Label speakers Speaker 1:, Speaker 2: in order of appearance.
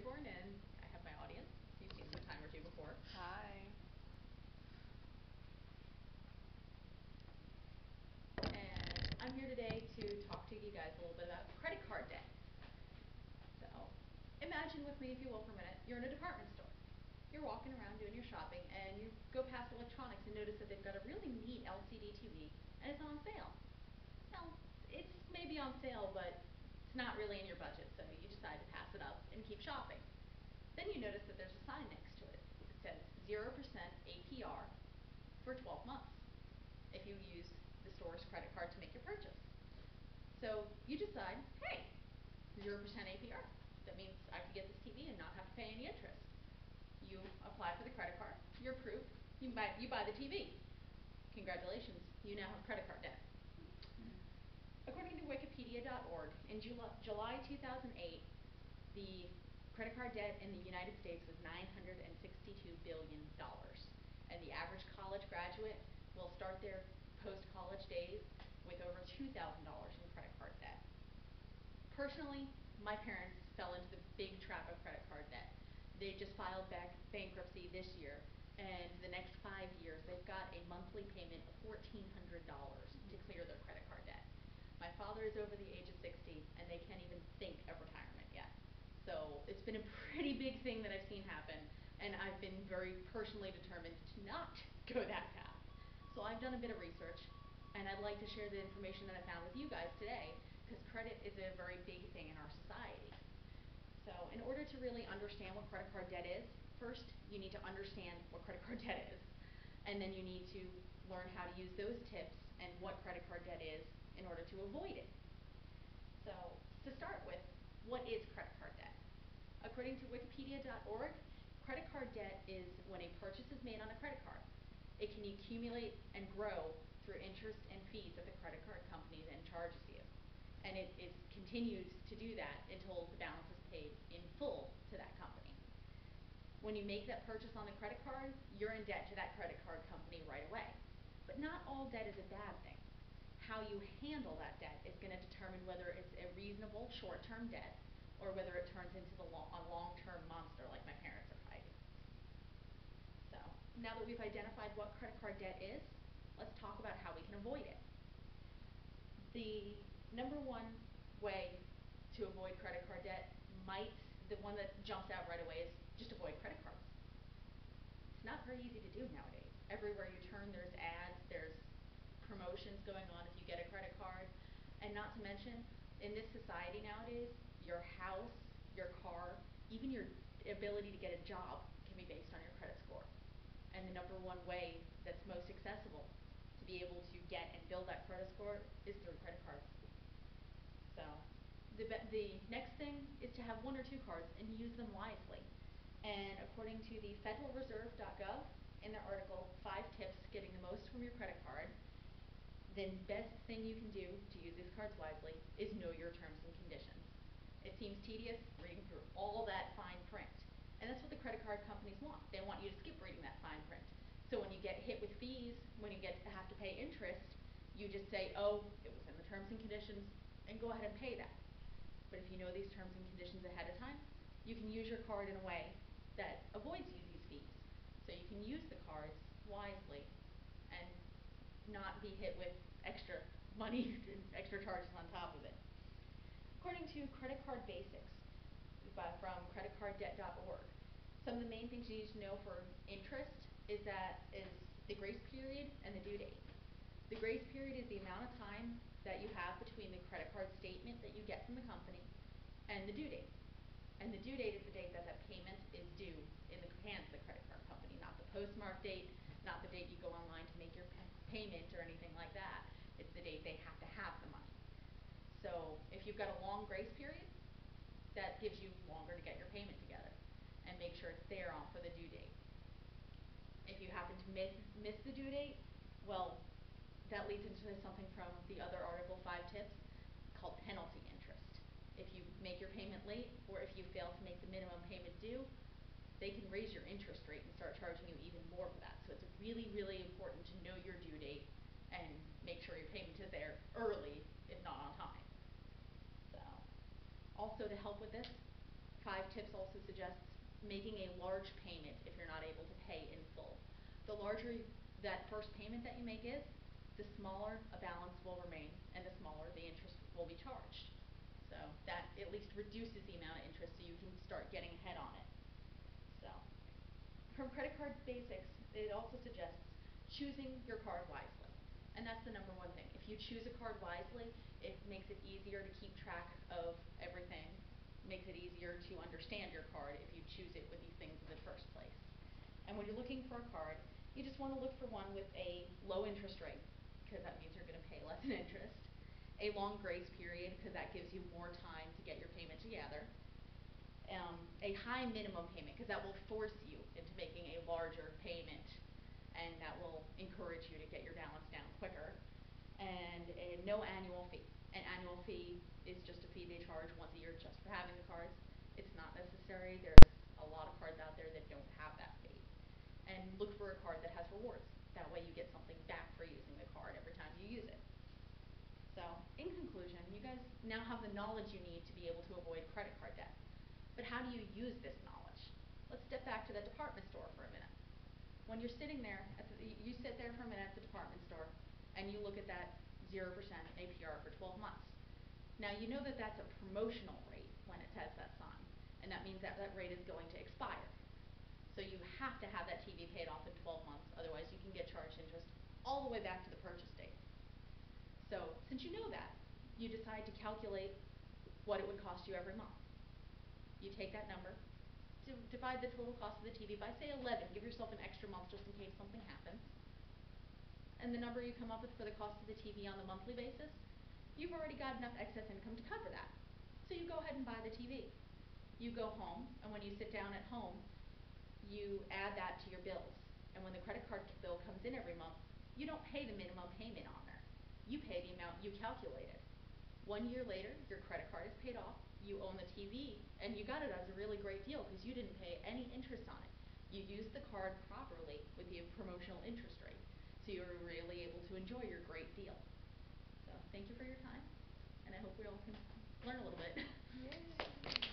Speaker 1: Rayborn, and I have my audience. You've seen them a time or two before.
Speaker 2: Hi.
Speaker 1: And I'm here today to talk to you guys a little bit about credit card debt. So, imagine with me, if you will, for a minute, you're in a department store. You're walking around doing your shopping, and you go past electronics and notice that they've got a really neat LCD TV, and it's on sale. Now, it's maybe on sale, but it's not really in your budget, so you decide to pass it up and keep shopping. Then you notice that there's a sign next to it. It says 0% APR for 12 months if you use the store's credit card to make your purchase. So you decide, hey, 0% APR. That means I can get this TV and not have to pay any interest. You apply for the credit card, you're approved, you buy the TV. Congratulations, you now have credit card debt. According to Wikipedia.org, in July 2008, the credit card debt in the United States was $962 billion. And the average college graduate will start their post-college days with over $2,000 in credit card debt. Personally, my parents fell into the big trap of credit card debt. They just filed bankruptcy this year, and the next 5 years they've got a monthly payment of $1,400 to clear their credit card debt. My father is over the age of 60, and they can't even think of retirement yet. So it's been a pretty big thing that I've seen happen, and I've been very personally determined to not go that path. So I've done a bit of research, and I'd like to share the information that I found with you guys today, because credit is a very big thing in our society. So in order to really understand what credit card debt is, first you need to understand what credit card debt is, and then you need to learn how to use those tips and what credit card debt is in order to avoid it. So to start with, what is credit card debt? According to Wikipedia.org, credit card debt is when a purchase is made on a credit card. It can accumulate and grow through interest and fees that the credit card company then charges you. And it continues to do that until the balance is paid in full to that company. When you make that purchase on the credit card, you're in debt to that credit card company right away. But not all debt is a bad thing. How you handle that debt is going to determine whether it's a reasonable short-term debt or whether it turns into a long-term monster like my parents are fighting. So now that we've identified what credit card debt is, let's talk about how we can avoid it. The number one way to avoid credit card debt the one that jumps out right away is just avoid credit cards. It's not very easy to do nowadays. Everywhere you turn, there's ads, there's promotions going on if you get a credit card, and not to mention, in this society nowadays, your house, your car, even your ability to get a job can be based on your credit score. And the number one way that's most accessible to be able to get and build that credit score is through credit cards. So the next thing is to have 1 or 2 cards and use them wisely. And according to the federalreserve.gov, in their article, 5 tips getting the most from your credit card, the best thing you can do to use these cards wisely is know your terms and conditions. It seems tedious reading through all that fine print. And that's what the credit card companies want. They want you to skip reading that fine print. So when you get hit with fees, when you have to pay interest, you just say, oh, it was in the terms and conditions, and go ahead and pay that. But if you know these terms and conditions ahead of time, you can use your card in a way that avoids you these fees. So you can use the cards wisely and not be hit with extra money and extra charges on top of it. According to Credit Card Basics from creditcarddebt.org, some of the main things you need to know for interest is the grace period and the due date. The grace period is the amount of time that you have between the credit card statement that you get from the company and the due date. And the due date is the date that payment is due in the hands of the credit card company, not the postmark date, not the date you go online to make your payment or anything like that. It's the date they have to have the money. So if you've got a long grace period, that gives you longer to get your payment together and make sure it's there for the due date. If you happen to miss the due date, well, that leads into something from the other article, 5 tips, called penalty interest. If you make your payment late, or if you fail to make the minimum payment due, they can raise your interest rate and start charging you even more for that. So it's really, really important to know your due date and make sure your payment is there early, if not on time. So, also to help with this, 5 tips also suggests making a large payment if you're not able to pay in full. The larger that first payment that you make is, the smaller a balance will remain and the smaller the interest will be charged. So that at least reduces the amount of interest so you can start getting ahead on it. So from credit card basics, it also suggests choosing your card wisely. And that's the number one thing. If you choose a card wisely, it makes it easier to keep track of everything, makes it easier to understand your card if you choose it with these things in the first place. And when you're looking for a card, you just want to look for one with a low interest rate, because that means you're going to pay less in interest, a long grace period, because that gives you more time to get your payment together, a high minimum payment, because that will force you into making a larger payment, and that will encourage you to get your balance down quicker, and no annual fee. An annual fee is just a fee they charge once a year just for having the cards. It's not necessary. There's a lot of cards out there that don't have that fee. And look for a card that has rewards. That way you get something back for using the card every time you use it. So, in conclusion, you guys now have the knowledge you need to be able to avoid credit card debt. But how do you use this knowledge? Let's step back to the department store for a minute. When you're sitting there, you sit there for a minute at the department store, and you look at that 0% APR for 12 months. Now you know that that's a promotional rate when it has that sign, and that means that that rate is going to expire. So you have to have that TV paid off in 12 months, otherwise you can get charged interest all the way back to the purchase date. So since you know that, you decide to calculate what it would cost you every month. You take that number, divide the total cost of the TV by, say, 11. Give yourself an extra month just in case something happens. And the number you come up with for the cost of the TV on the monthly basis, you've already got enough excess income to cover that. So you go ahead and buy the TV. You go home, and when you sit down at home, you add that to your bills. And when the credit card bill comes in every month, you don't pay the minimum payment on there. You pay the amount you calculated. 1 year later, your credit card is paid off, you own the TV, and you got it as a really great deal because you didn't pay any interest on it. You used the card properly with the promotional interest rate, so you were really able to enjoy your great deal. So thank you for your time, and I hope we all can learn a little bit.
Speaker 2: Yay.